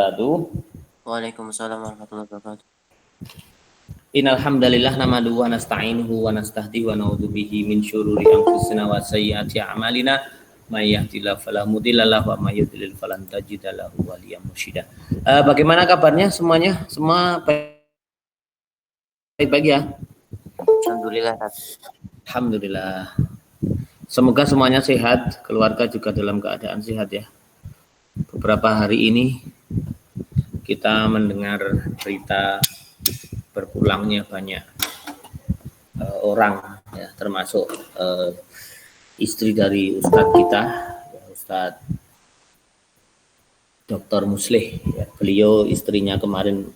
wabarakatuh. Waalaikumsalam warahmatullahi wabarakatuh. Innal hamdalillah nahmaduhu wa nasta'inuhu wa nastahdihi wa na'udzu bihi min syururi anfusina wa sayyiati a'malina. May yahdihillahu fala mudilla lahu wa may yudlil falan tajida lahu waliyyan mursyida. Bagaimana kabarnya semuanya? Semua baik-baik ya? Alhamdulillah. Alhamdulillah. Semoga semuanya sehat, keluarga juga dalam keadaan sehat ya. Beberapa hari ini kita mendengar berita berpulangnya banyak orang ya, termasuk istri dari Ustadz kita, Ustadz Dr. Muslih ya. Beliau istrinya kemarin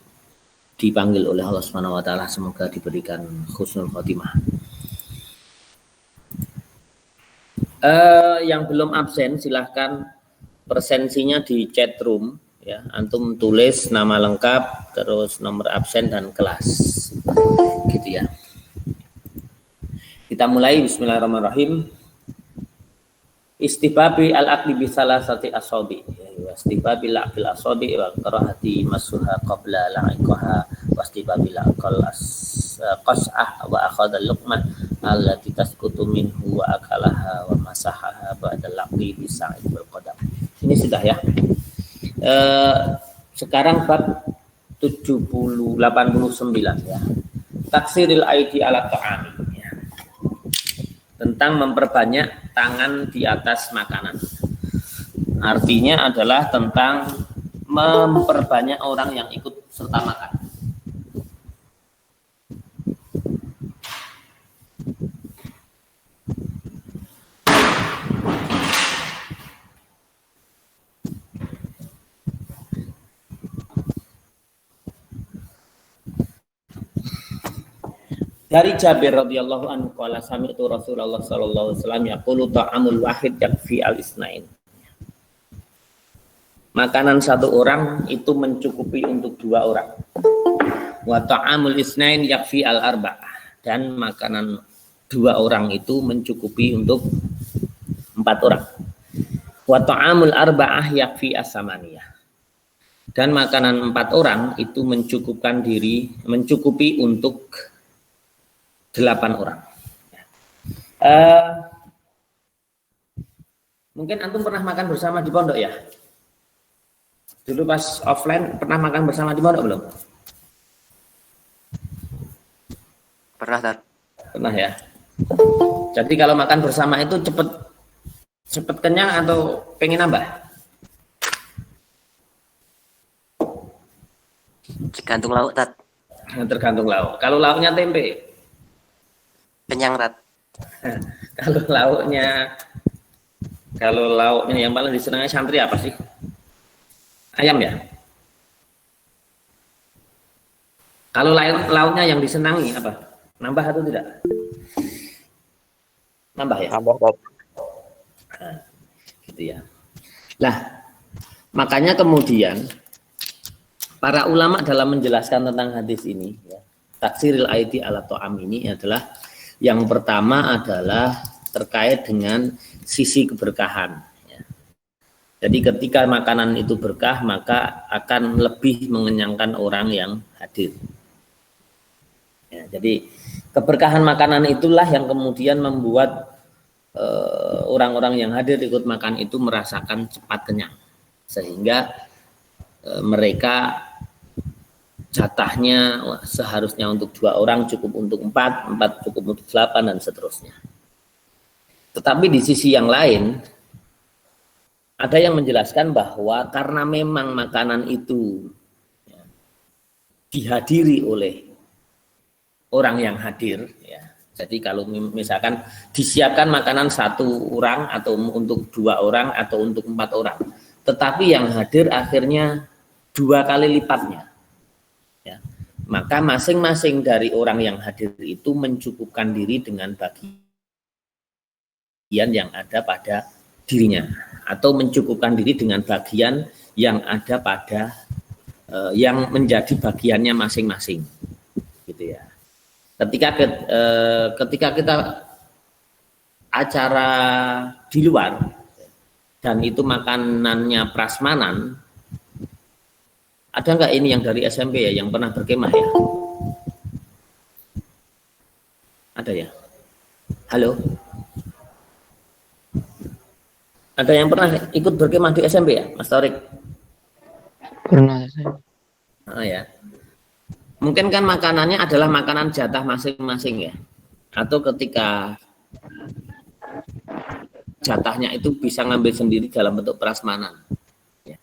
dipanggil oleh Allah Subhanahu wa taala, semoga diberikan husnul khotimah. Yang belum absen silahkan presensinya di chat room ya, antum tulis nama lengkap terus nomor absen dan kelas gitu ya. Kita mulai. Bismillahirrahmanirrahim. Istibabi al-aqli bi salasati asabi. Istibabi al-aqli asabi wa karahati masuha qabla la'iqaha wa istibabi al-aqal qas'ah wa akhadha al-luqmah allati tasqutu minhu wa akalaha wa masahaha ba'da al-aqli bi sa'id wal qadam. Ini sudah ya. Sekarang bab 89 ya. Taksiril aidi ala ta'ami ya. Tentang memperbanyak tangan di atas makanan. Artinya adalah tentang memperbanyak orang yang ikut serta makan. Dari Jabir radhiyallahu anhu qala sami'tu Rasulullah sallallahu alaihi wasallam yaqulu ta'amul wahid yakfi al-isnain. Makanan satu orang itu mencukupi untuk dua orang. Wa ta'amul isnain yakfi al-arba'ah, dan makanan dua orang itu mencukupi untuk empat orang. Wa ta'amul arba'ah yakfi as-samaniyah, dan makanan empat orang itu mencukupi untuk 8 orang. Mungkin antum pernah makan bersama di pondok ya? Dulu pas offline pernah makan bersama di pondok belum? Pernah, Tat? Pernah ya. Jadi kalau makan bersama itu cepet kenyang atau pengen nambah? Tergantung lauk, Tat. Tergantung lauk. Kalau lauknya tempe, Kenyang, Tat. Kalau lauknya yang paling disenangi santri apa sih? Ayam ya? Kalau lauknya yang disenangi apa? Nambah atau tidak? Nambah ya? Nambah, Tat. Nah, gitu ya. Lah, makanya kemudian para ulama dalam menjelaskan tentang hadis ini ya, taksiril aidi ala ta'am ini adalah yang pertama adalah terkait dengan sisi keberkahan ya. Jadi ketika makanan itu berkah maka akan lebih mengenyangkan orang yang hadir ya. Jadi keberkahan makanan itulah yang kemudian membuat orang-orang yang hadir ikut makan itu merasakan cepat kenyang, sehingga mereka jatahnya seharusnya untuk 2 orang cukup untuk 4 cukup untuk 8 dan seterusnya. Tetapi di sisi yang lain ada yang menjelaskan bahwa karena memang makanan itu ya, dihadiri oleh orang yang hadir ya. Jadi kalau misalkan disiapkan makanan 1 orang atau untuk 2 orang atau untuk 4 orang, tetapi yang hadir akhirnya 2 kali lipatnya. Ya, maka masing-masing dari orang yang hadir itu mencukupkan diri dengan bagian yang ada pada dirinya, atau mencukupkan diri dengan bagian yang ada pada yang menjadi bagiannya masing-masing, gitu ya. Ketika kita acara di luar dan itu makanannya prasmanan, Ada nggak ini yang dari SMP ya, yang pernah berkemah ya? Ada ya? Halo? Ada yang pernah ikut berkemah di SMP ya, Mas Torik? Pernah saya. Oh ya. Mungkin kan makanannya adalah makanan jatah masing-masing ya. Atau ketika jatahnya itu bisa ngambil sendiri dalam bentuk prasmanan. Ya.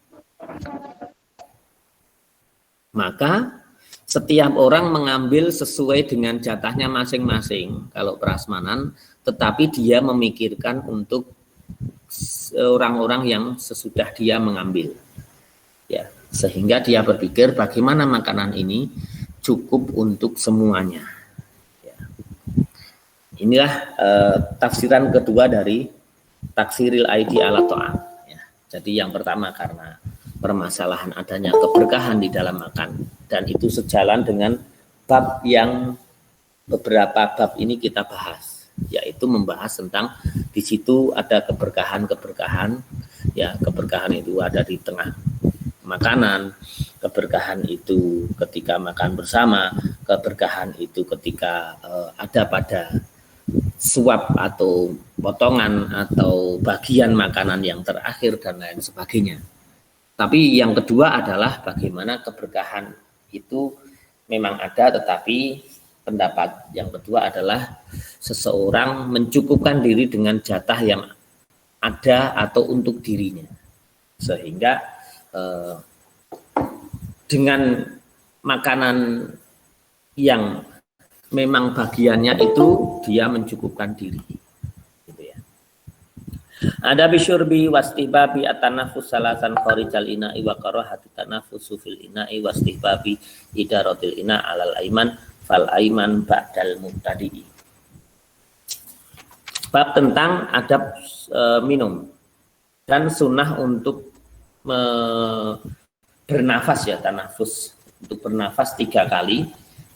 Maka setiap orang mengambil sesuai dengan jatahnya masing-masing kalau prasmanan, tetapi dia memikirkan untuk orang-orang yang sesudah dia mengambil. Ya, sehingga dia berpikir bagaimana makanan ini cukup untuk semuanya. Ya. Inilah tafsiran kedua dari taksiril aidi ala ta'am. Ya. Jadi yang pertama karena permasalahan adanya keberkahan di dalam makan, dan itu sejalan dengan bab yang beberapa bab ini kita bahas, yaitu membahas tentang di situ ada keberkahan-keberkahan. Ya, keberkahan itu ada di tengah makanan, keberkahan itu ketika makan bersama, keberkahan itu ketika ada pada suap atau potongan atau bagian makanan yang terakhir dan lain sebagainya. Tapi yang kedua adalah bagaimana keberkahan itu memang ada, tetapi pendapat yang kedua adalah seseorang mencukupkan diri dengan jatah yang ada atau untuk dirinya, sehingga dengan makanan yang memang bagiannya itu dia mencukupkan diri, gitu ya. Ada bisyurbi wastihbabi atanafus salasan kharijal ina'i wa karahati tanafusu fil ina'i wastihbabi idaratil ina' alal aiman fal aiman ba'dal mubtadi'i. Bab tentang adab minum dan sunnah untuk bernafas ya, tanafus, untuk bernafas 3 kali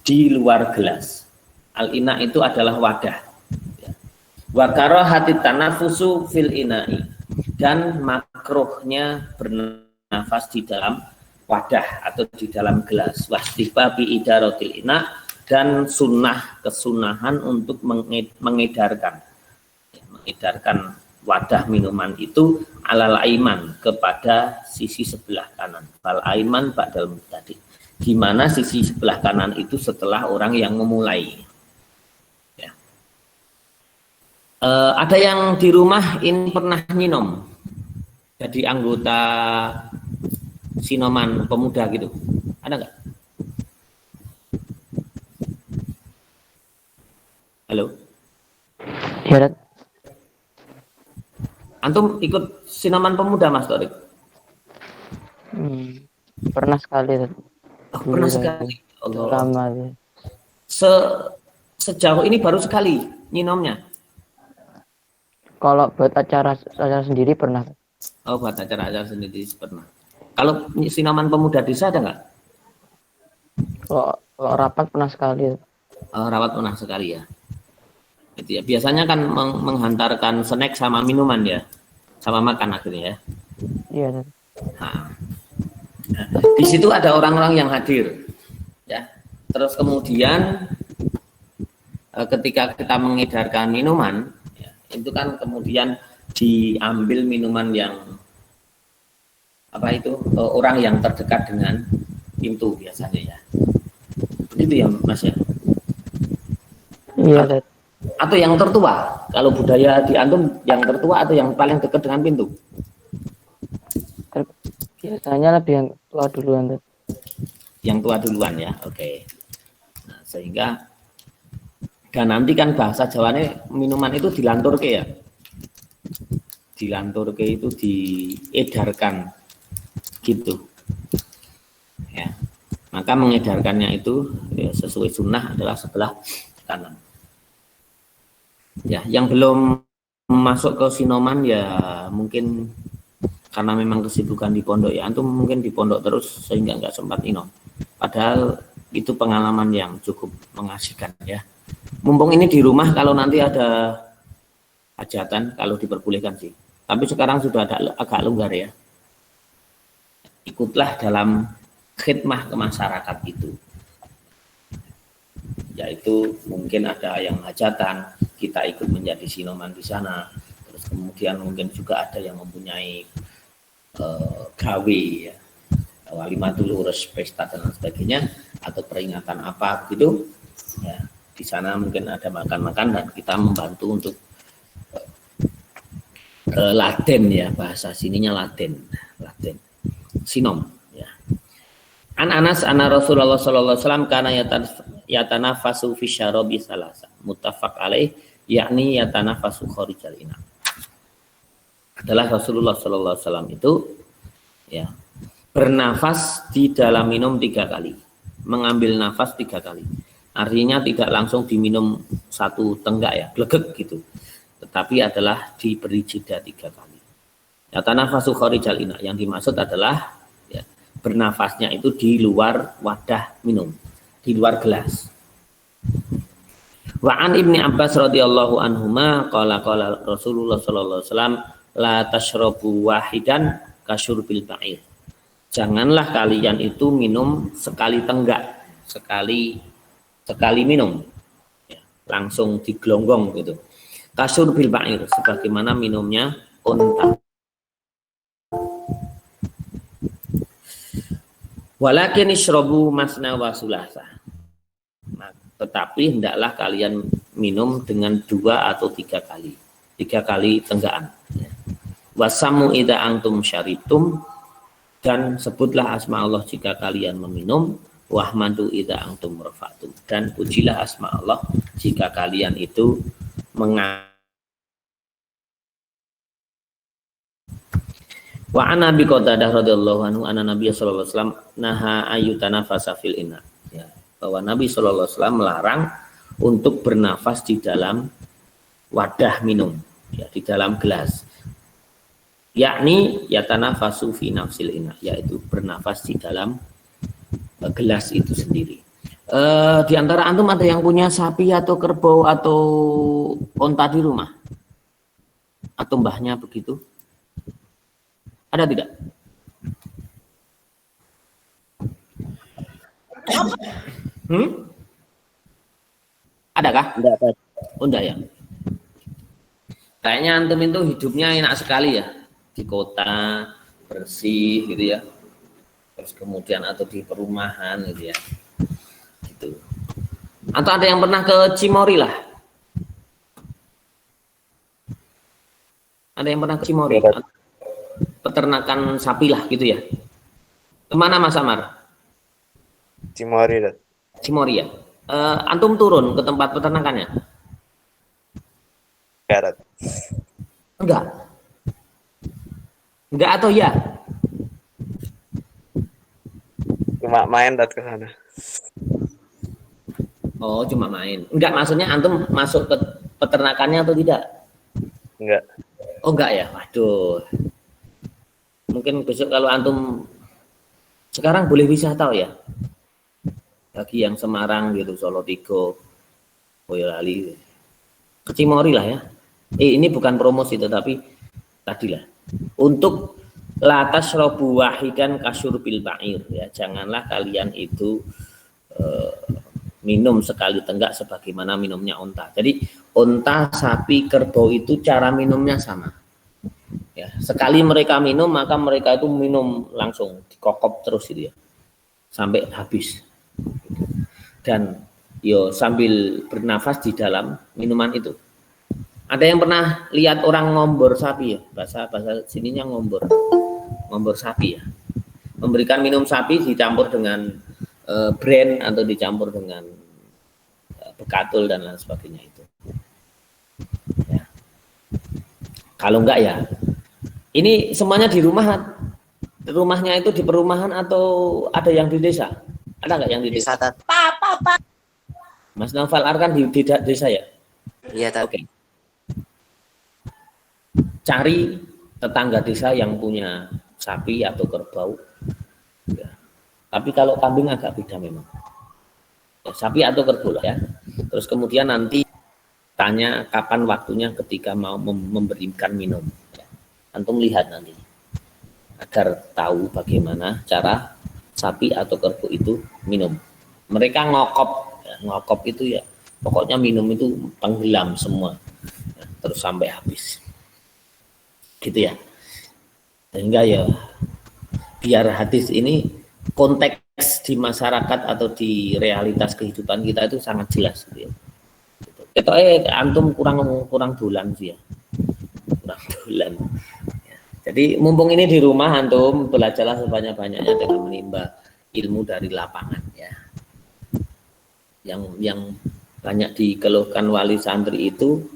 di luar gelas. Al-ina itu adalah wadah. Wa karahati tanafusu fil ina'i, dan makruhnya bernafas di dalam wadah atau di dalam gelas. Wastihbabi idaratil ina, dan sunnah kesunahan untuk mengedarkan wadah minuman itu alal aiman, kepada sisi sebelah kanan. Fal aiman ba'dal mubtadi, di mana sisi sebelah kanan itu setelah orang yang memulai. Ya. Ada yang di rumah ini pernah minum, jadi anggota sinoman pemuda gitu, ada nggak? Halo? Ya, Antum ikut sinoman pemuda, Mas Torik? pernah sekali. Oh, pernah sekali. Allah. Lama ya. Sejauh ini baru sekali nyinomnya. Kalau buat acara sendiri pernah. Oh, buat acara sendiri pernah. Kalau sinoman pemuda desa ada nggak? Kalau rapat pernah sekali. Oh, rawat pernah sekali ya. Itu ya. Biasanya kan menghantarkan snack sama minuman ya, sama makan akhirnya ya. Iya. Nah, di situ ada orang-orang yang hadir, ya. Terus kemudian ketika kita mengedarkan minuman, ya, itu kan kemudian diambil minuman yang apa itu orang yang terdekat dengan pintu biasanya ya. Begitu ya, Mas ya. Iya. Atau yang tertua, kalau budaya di antum yang tertua atau yang paling dekat dengan pintu? Biasanya lebih yang tua duluan. Yang tua duluan ya, oke. Nah, sehingga dan nanti kan bahasa Jawanya minuman itu dilanturke ya, dilanturke itu diedarkan gitu ya. Maka mengedarkannya itu ya, sesuai sunnah adalah sebelah kanan. Ya, yang belum masuk ke sinoman ya mungkin karena memang kesibukan di pondok ya, antum mungkin di pondok terus sehingga nggak sempat inom. Padahal itu pengalaman yang cukup mengasihkan ya. Mumpung ini di rumah, kalau nanti ada hajatan, kalau diperbolehkan sih. Tapi sekarang sudah ada agak longgar ya. Ikutlah dalam khidmah ke masyarakat itu. Yaitu mungkin ada yang hajatan, kita ikut menjadi sinoman di sana. Terus kemudian mungkin juga ada yang mempunyai gawe, ya, walimatul urus, pesta dan lain sebagainya, atau peringatan apa gitu. Ya, di sana mungkin ada makan-makan dan kita membantu untuk laden, ya, bahasa sininya laden sinom, ya. An Anas anna Rasulullah sallallahu alaihi wasallam kana yatanafasu fi syarabi salasa muttafaq alaih, yakni yatanafasu kharijal ina. Adalah Rasulullah sallallahu alaihi wasallam itu, ya, bernafas di dalam minum 3 kali, mengambil nafas 3 kali. Artinya tidak langsung diminum satu tenggak, ya, glegek gitu, tetapi adalah diberi jeda 3 kali. Yatanafasu kharijal ina, yang dimaksud adalah, ya, bernafasnya itu di luar wadah minum, di luar gelas. Wa an Ibni Abbas radhiyallahu anhuma qala Rasulullah sallallahu alaihi wasallam la tashrabu wahidan kasyurbil ba'ir. Janganlah kalian itu minum sekali tenggak, sekali minum, ya, langsung digelonggong gitu. Kasyurbil ba'ir, sebagaimana minumnya unta. Walakin isyrabu masna wa sulasa. Nah, tetapi hendaklah kalian minum dengan 2 atau 3 kali. 3 kali tenggaan. Wasamu idza antum syaritum, dan sebutlah asma Allah jika kalian meminum. Wahmadu idza antum rafatum, dan pujilah asma Allah jika kalian itu Wa an Abi Qatadah radhiyallahu anhu anna Nabiy sallallahu alaihi wasallam naha ayyutanafasa fil ina, ya, bahwa Nabi sallallahu alaihi wasallam melarang untuk bernafas di dalam wadah minum, ya, di dalam gelas. Yakni yatanafasu fi nafsil ina, yaitu bernafas di dalam gelas itu sendiri. Di antara antum ada yang punya sapi atau kerbau atau onta di rumah? Atau mbahnya begitu? Ada tidak? Adakah? Enggak. Oh, enggak, ya. Kayaknya antum itu hidupnya enak sekali, ya, di kota, bersih gitu, ya. Terus kemudian atau di perumahan gitu, ya. Gitu. Atau ada yang pernah ke Cimory lah? Ada yang pernah ke Cimory? Peternakan sapi lah gitu, ya. Kemana Mas Amar? Cimory, Dat. Cimory, ya. Antum turun ke tempat peternakannya? Ya, Dat. Enggak. Enggak atau ya? Cuma main, Dat, ke sana. Oh, cuma main. Enggak, maksudnya antum masuk ke peternakannya atau tidak? Enggak. Oh, enggak, ya. Waduh. Mungkin besok kalau antum sekarang boleh wisata, ya. Bagi yang Semarang gitu, Solo Tigo, Boyolali, ke Cimory lah, ya. Ini bukan promosi tetapi tadilah untuk latas robu wahidan kasyurbil ba'ir, ya, janganlah kalian itu minum sekali tenggak sebagaimana minumnya unta. Jadi unta, sapi, kerbau itu cara minumnya sama, ya. Sekali mereka minum maka mereka itu minum langsung dikokop terus gitu, ya, sampai habis, dan yo sambil bernafas di dalam minuman itu. Ada yang pernah lihat orang ngombor sapi, ya, bahasa sininya ngombor sapi, ya, memberikan minum sapi dicampur dengan brand atau dicampur dengan bekatul dan lain sebagainya itu, ya. Kalau enggak, ya, ini semuanya di rumahnya itu di perumahan atau ada yang di desa? Ada nggak yang di desa? Tat. Mas Noval Arkan di desa, ya? Iya, Tat. Oke. Cari tetangga desa yang punya sapi atau kerbau, ya. Tapi kalau kambing agak beda memang, ya, sapi atau kerbau lah, ya. Terus kemudian nanti tanya kapan waktunya ketika mau memberikan minum, ya. Antum lihat nanti agar tahu bagaimana cara sapi atau kerbau itu minum. Mereka ngokop, ya, ngokop itu ya pokoknya minum itu tenggelam semua, ya, terus sampai habis, gitu ya. Sehingga ya biar hadis ini konteks di masyarakat atau di realitas kehidupan kita itu sangat jelas, gitu ya. Gitu. Antum kurang dolan sih ya, kurang dolan. Jadi mumpung ini di rumah antum belajarlah sebanyak-banyaknya dengan menimba ilmu dari lapangan ya. Yang banyak dikeluhkan wali santri itu,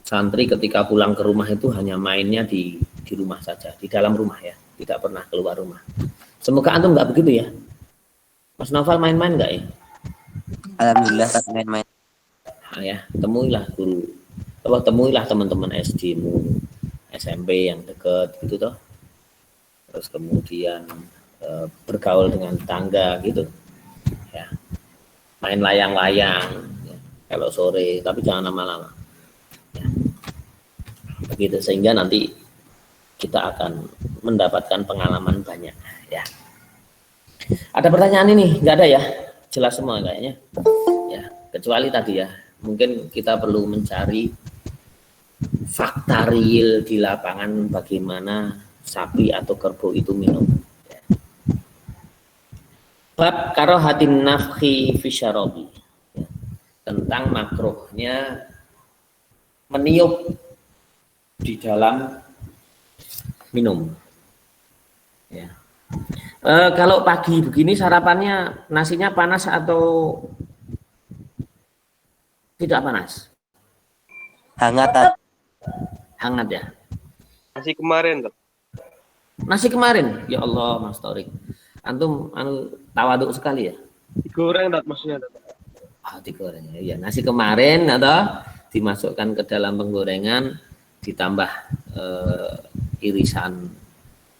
santri ketika pulang ke rumah itu hanya mainnya di rumah saja, di dalam rumah ya, tidak pernah keluar rumah. Semoga antum nggak begitu ya. Mas Novel main-main nggak ya? Alhamdulillah Tat, main-main. Nah, ya, temuilah teman-teman SD-mu, SMP yang dekat gitu toh, terus kemudian bergaul dengan tetangga gitu ya, main layang-layang ya, kalau sore, tapi jangan lama-lama ya. Begitu sehingga nanti kita akan mendapatkan pengalaman banyak ya. Ada pertanyaan ini? Nggak ada ya, jelas semua kayaknya ya, kecuali tadi ya, mungkin kita perlu mencari fakta real di lapangan bagaimana sapi atau kerbau itu minum. Bab karohatin nafhi fisyarobi, ya, tentang makruhnya meniup di dalam minum. Ya. Kalau pagi begini sarapannya nasinya panas atau tidak panas? Hangat Tat. Hangat ya. Masih kemarin, Tat. Nasi kemarin, ya Allah Mas Torik, antum tawaduk sekali ya. Digoreng, Tat, maksudnya, Tat. Digoreng ya. Nasi kemarin atau dimasukkan ke dalam penggorengan, ditambah irisan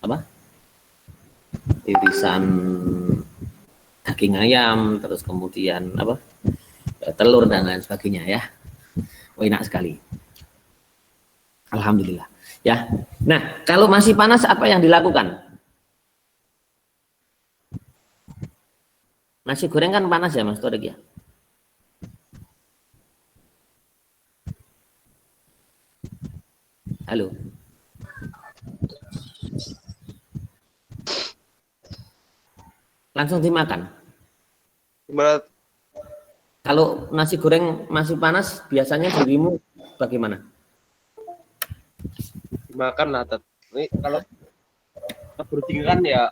apa? Irisan daging ayam, terus kemudian apa? Telur dan lain sebagainya ya. Enak sekali. Alhamdulillah. Ya. Nah, kalau masih panas apa yang dilakukan? Nasi goreng kan panas ya, Mas Torik ya. Halo. Langsung dimakan. Gimana? Kalau nasi goreng masih panas, biasanya dirimu bagaimana? Dimakan lah, Tat. Ini kalau bertingkat ya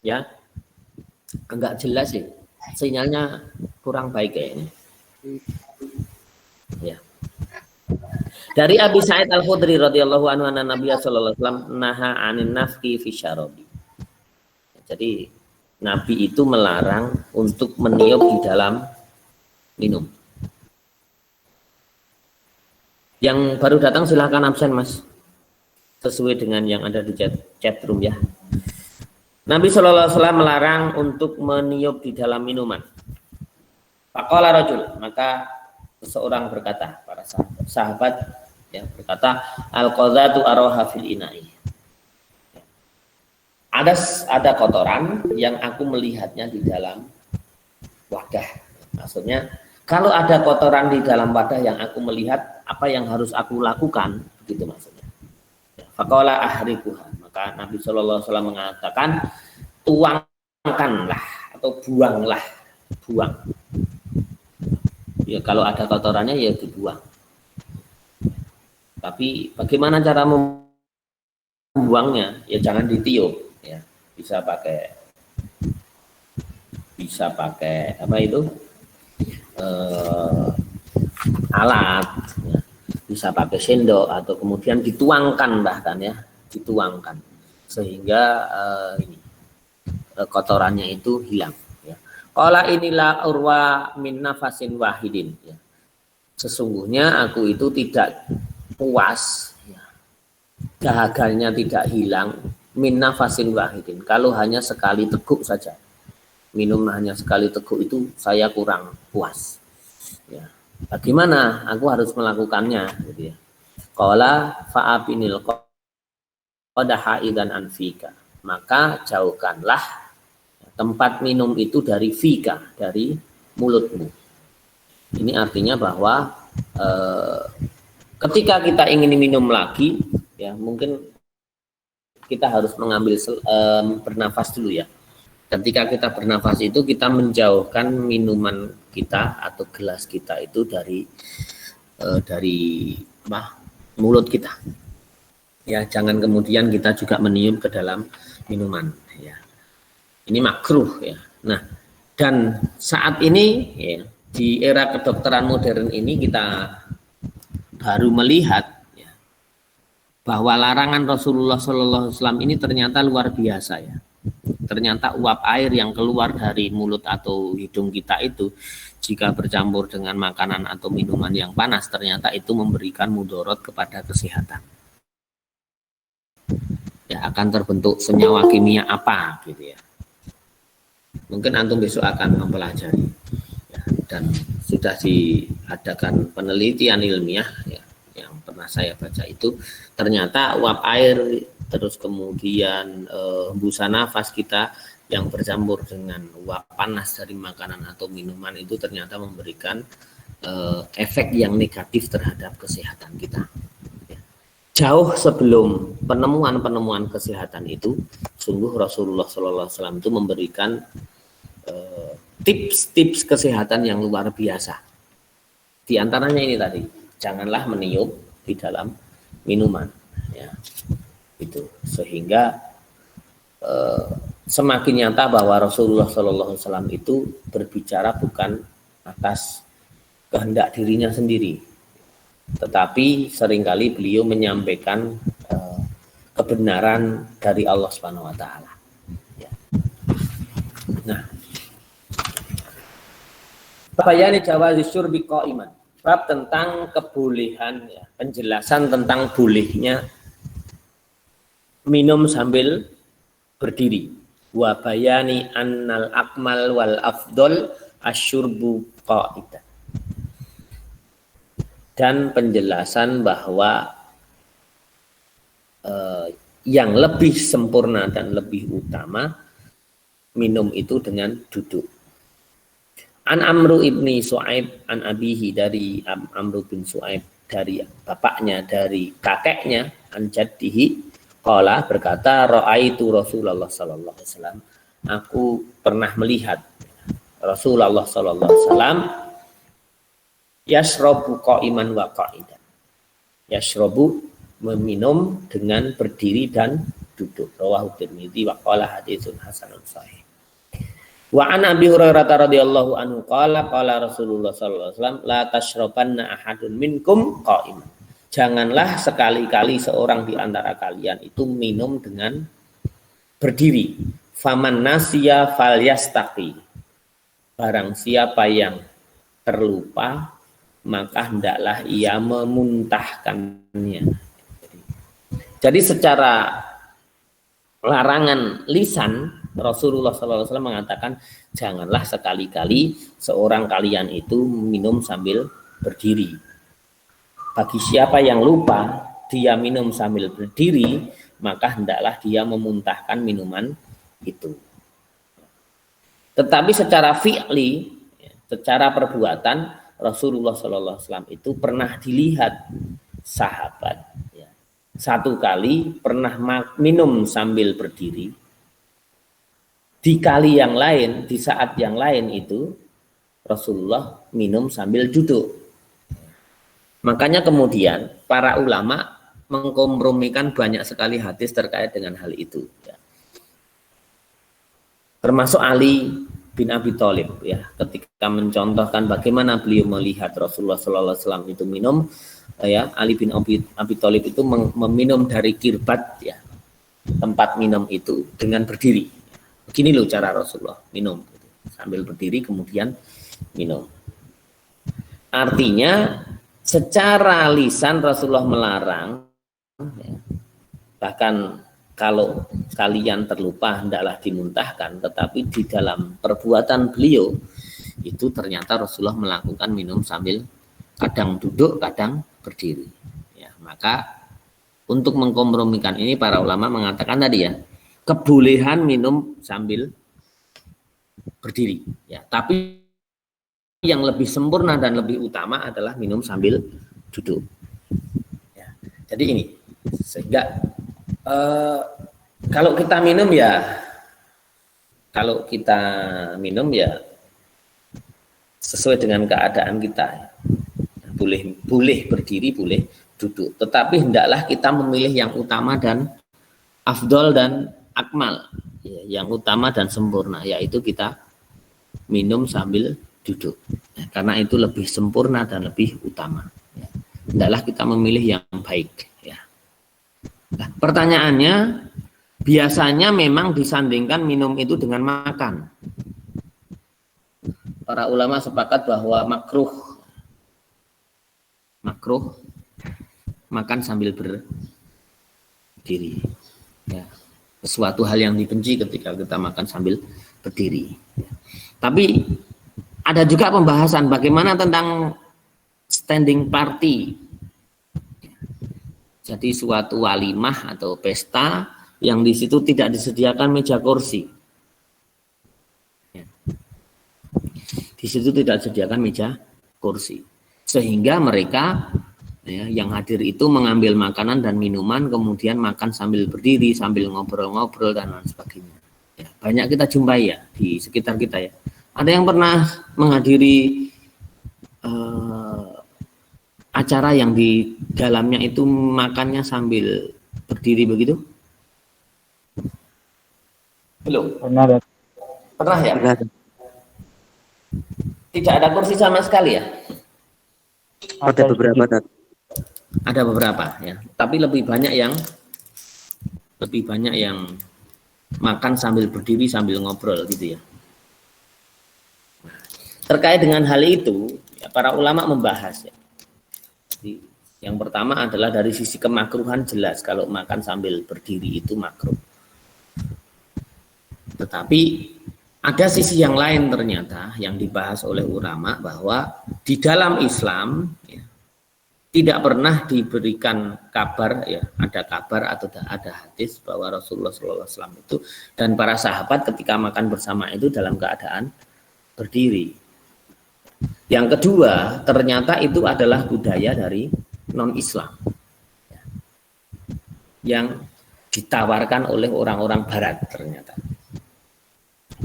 Ya, enggak jelas sih. Sinyalnya kurang baik kayaknya. Ya. Dari Abi Sa'id Al-Khudri radhiyallahu anhu anna Nabiya sallallahu alaihi wasallam naha 'anin nafki fi syarabi. Jadi Nabi itu melarang untuk meniup di dalam minum. Yang baru datang silahkan absen Mas, sesuai dengan yang ada di chat room ya. Nabi Shallallahu Alaihi Wasallam melarang untuk meniup di dalam minuman. Faqala rajul, maka seseorang berkata, para sahabat ya berkata, al-qadhatu aroha fil ina'i. Ada kotoran yang aku melihatnya di dalam wadah. Maksudnya, kalau ada kotoran di dalam wadah yang aku melihat, apa yang harus aku lakukan? Begitu maksudnya. Faqala ahrikuha. Maka Nabi Shallallahu Alaihi Wasallam mengatakan, tuangkanlah atau buang. Ya kalau ada kotorannya ya dibuang. Tapi bagaimana cara membuangnya? Ya jangan ditiup. Ya bisa pakai apa itu? Alat. Ya. Bisa pakai sendok atau kemudian dituangkan bahkan ya. Dituangkan sehingga kotorannya itu hilang ya. Qala inilah urwa min nafasin wahidin ya. Sesungguhnya aku itu tidak puas ya. Dahaganya tidak hilang min nafasin wahidin, kalau hanya sekali teguk saja. Minum hanya sekali teguk itu saya kurang puas ya. Bagaimana aku harus melakukannya gitu ya. Qala fa'abinil qadaha idan anfika. Maka jauhkanlah tempat minum itu dari fika, dari mulutmu. Ini artinya bahwa ketika kita ingin minum lagi, ya mungkin kita harus mengambil bernafas dulu ya. Ketika kita bernafas itu kita menjauhkan minuman kita atau gelas kita itu dari mulut kita. Ya, jangan kemudian kita juga meniup ke dalam minuman. Ya, ini makruh ya. Nah, dan saat ini ya, di era kedokteran modern ini kita baru melihat ya, bahwa larangan Rasulullah SAW ini ternyata luar biasa ya. Ternyata uap air yang keluar dari mulut atau hidung kita itu jika bercampur dengan makanan atau minuman yang panas ternyata itu memberikan mudarat kepada kesehatan. Ya, akan terbentuk senyawa kimia apa gitu ya. Mungkin antum besok akan mempelajari ya, dan sudah diadakan penelitian ilmiah ya, yang pernah saya baca itu ternyata uap air terus kemudian hembusan nafas kita yang bercampur dengan uap panas dari makanan atau minuman itu ternyata memberikan efek yang negatif terhadap kesehatan kita. Jauh sebelum penemuan-penemuan kesehatan itu, sungguh Rasulullah SAW itu memberikan tips-tips kesehatan yang luar biasa. Di antaranya ini tadi, janganlah meniup di dalam minuman. Ya. Itu sehingga semakin nyata bahwa Rasulullah SAW itu berbicara bukan atas kehendak dirinya sendiri, tetapi seringkali beliau menyampaikan kebenaran dari Allah Subhanahu Wa Taala. Ya. Nah, bayani jawazi syurbi qaiman, bab tentang kebolehan, ya, penjelasan tentang bolehnya minum sambil berdiri. Wa bayani annal akmal wal afdol asyurbu qa'idan. Dan penjelasan bahwa yang lebih sempurna dan lebih utama minum itu dengan duduk. An Amru ibni Su'aib an abihi, dari Amru bin Su'aib dari bapaknya, dari kakeknya, an jaddihi qala, berkata ra'aitu Rasulullah sallallahu alaihi wasallam, aku pernah melihat Rasulullah sallallahu alaihi wasallam yashrabu qa'iman wa qa'idan. Yashrabu, meminum dengan berdiri dan duduk. Rawahu Tirmidzi wa qala haditsun hasanun sahih. Wa an Abi Hurairah radhiyallahu anhu qala qala Rasulullah sallallahu alaihi wasallam la tashrabanna ahadun minkum qa'iman. Janganlah sekali-kali seorang di antara kalian itu minum dengan berdiri. Faman nasiya falyastaqi. Barang siapa yang terlupa, maka hendaklah ia memuntahkannya. Jadi secara larangan lisan, Rasulullah SAW mengatakan janganlah sekali-kali seorang kalian itu minum sambil berdiri. Bagi siapa yang lupa dia minum sambil berdiri, maka hendaklah dia memuntahkan minuman itu. Tetapi secara fi'li, secara perbuatan, Rasulullah SAW itu pernah dilihat sahabat ya, satu kali pernah minum sambil berdiri. Di kali yang lain, di saat yang lain itu Rasulullah minum sambil duduk. Makanya kemudian para ulama mengkompromikan banyak sekali hadis terkait dengan hal itu. Ya. Termasuk Ali bin Abi Thalib ya, ketika mencontohkan bagaimana beliau melihat Rasulullah SAW itu minum, ya, Ali bin Abi Thalib itu meminum dari kirbat ya, tempat minum itu dengan berdiri. Begini loh cara Rasulullah minum, sambil berdiri kemudian minum. Artinya secara lisan Rasulullah melarang, ya, bahkan kalau kalian terlupa hendaklah dimuntahkan, tetapi di dalam perbuatan beliau itu ternyata Rasulullah melakukan minum sambil kadang duduk, kadang berdiri. Ya, maka untuk mengkompromikan ini para ulama mengatakan tadi ya, kebolehan minum sambil berdiri. Ya, tapi yang lebih sempurna dan lebih utama adalah minum sambil duduk. Ya, jadi ini, sehingga kalau kita minum sesuai dengan keadaan kita. Boleh berdiri, boleh duduk. Tetapi hendaklah kita memilih yang utama dan afdol dan akmal, ya, yang utama dan sempurna, yaitu kita minum sambil duduk. Ya, karena itu lebih sempurna dan lebih utama. Ya. Hendaklah kita memilih yang baik. Ya. Nah, pertanyaannya, biasanya memang disandingkan minum itu dengan makan. Para ulama sepakat bahwa makruh makan sambil berdiri. Ya. Sesuatu hal yang dibenci ketika kita makan sambil berdiri. Ya. Tapi ada juga pembahasan bagaimana tentang standing party. Jadi suatu walimah atau pesta yang di situ tidak disediakan meja kursi. Ya. Di situ tidak disediakan meja kursi. Sehingga mereka yang hadir itu mengambil makanan dan minuman, kemudian makan sambil berdiri, sambil ngobrol-ngobrol dan lain sebagainya. Ya, banyak kita jumpai ya di sekitar kita ya. Ada yang pernah menghadiri acara yang di dalamnya itu makannya sambil berdiri begitu? Belum? Pernah ya? Tidak ada kursi sama sekali ya? Ada beberapa, Tat. Ada beberapa ya, tapi lebih banyak yang makan sambil berdiri sambil ngobrol gitu ya. Terkait dengan hal itu, ya, para ulama membahas ya. Jadi, yang pertama adalah dari sisi kemakruhan jelas kalau makan sambil berdiri itu makruh. Tetapi ada sisi yang lain ternyata yang dibahas oleh ulama bahwa di dalam Islam ya, tidak pernah diberikan kabar ya, ada kabar atau ada hadis bahwa Rasulullah SAW itu dan para sahabat ketika makan bersama itu dalam keadaan berdiri. Yang kedua, ternyata itu adalah budaya dari non-Islam yang ditawarkan oleh orang-orang Barat ternyata.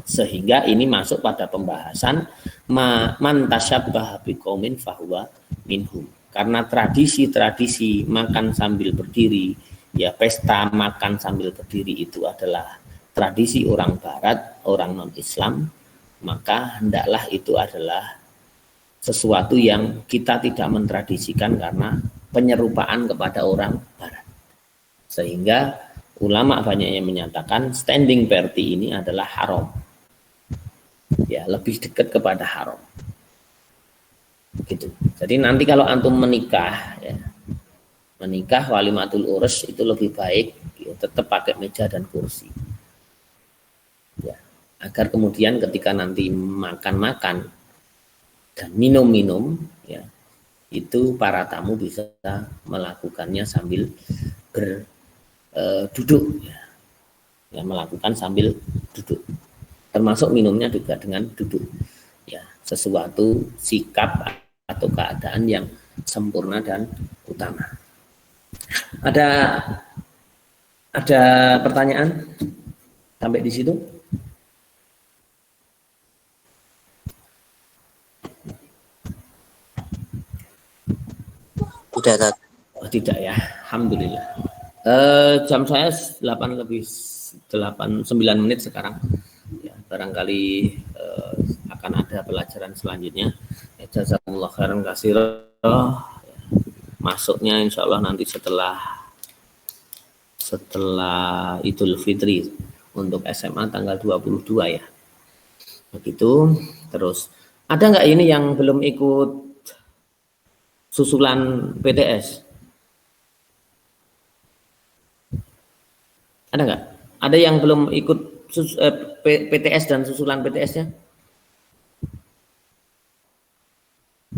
Sehingga ini masuk pada pembahasan man tasyabbaha biqaumin fahuwa minhum. Karena tradisi-tradisi makan sambil berdiri, ya pesta makan sambil berdiri itu adalah tradisi orang Barat, orang non-Islam, maka hendaklah itu adalah sesuatu yang kita tidak mentradisikan karena penyerupaan kepada orang Barat. Sehingga ulama banyak yang menyatakan standing party ini adalah haram. Ya, lebih dekat kepada haram. Gitu. Jadi nanti kalau antum menikah ya, menikah walimatul urus itu lebih baik ya, tetap pakai meja dan kursi. Ya, agar kemudian ketika nanti makan-makan dan minum-minum ya, itu para tamu bisa melakukannya sambil duduk ya, melakukan sambil duduk, termasuk minumnya juga dengan duduk ya, sesuatu sikap atau keadaan yang sempurna dan utama. Ada pertanyaan sampai di situ? Tidak, Tat. Oh, tidak ya, alhamdulillah. Jam saya 9 menit sekarang. Ya, barangkali akan ada pelajaran selanjutnya. Jazakumullah khairan katsira. Masuknya insya Allah nanti setelah Idul Fitri untuk SMA tanggal 22 ya. Begitu. Terus ada nggak ini yang belum ikut susulan PTS? Ada nggak? Ada yang belum ikut PTS dan susulan PTS-nya?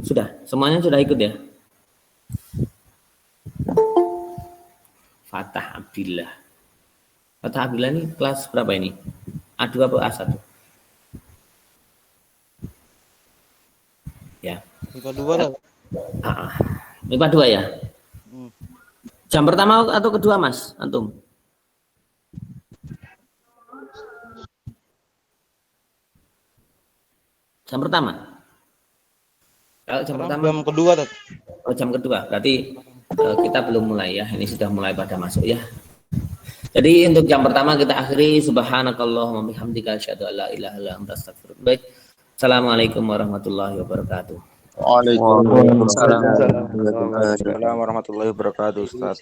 Sudah, semuanya sudah ikut ya? Fatah Abdillah. Fatah Abdillah ini kelas berapa ini? A2 atau A1? Ya. IPA 2 lah. IPA 2 ya? Jam pertama atau kedua Mas Antum? Jam pertama? Kalau jam pertama? Jam kedua Tat. Oh, jam kedua. Berarti kita belum mulai ya. Ini sudah mulai pada masuk ya. Jadi untuk jam pertama kita akhiri. Subhanakallahumma bihamdika asyhadu an la ilaha illa anta astaghfiruka. Baik. Assalamualaikum warahmatullahi wabarakatuh. Waalaikumsalam. Waalaikumsalam warahmatullahi wabarakatuh Ustaz.